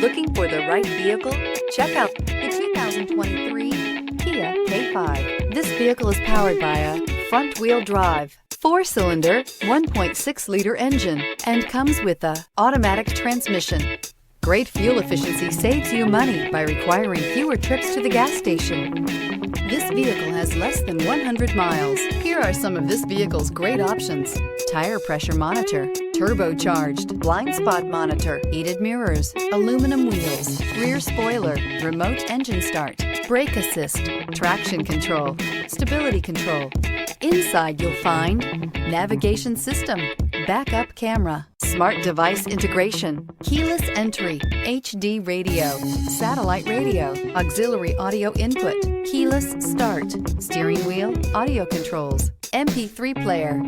Looking for the right vehicle? Check out the 2023 Kia K5. This vehicle is powered by a front-wheel drive, 4-cylinder, 1.6-liter engine, and comes with a automatic transmission. Great fuel efficiency saves you money by requiring fewer trips to the gas station. This vehicle has less than 100 miles. Here are some of this vehicle's great options: tire pressure monitor, turbocharged, blind spot monitor, heated mirrors, aluminum wheels, rear spoiler, remote engine start, brake assist, traction control, stability control. Inside you'll find navigation system, backup camera, smart device integration, keyless entry, HD radio, satellite radio, auxiliary audio input, keyless start, steering wheel audio controls, MP3 player.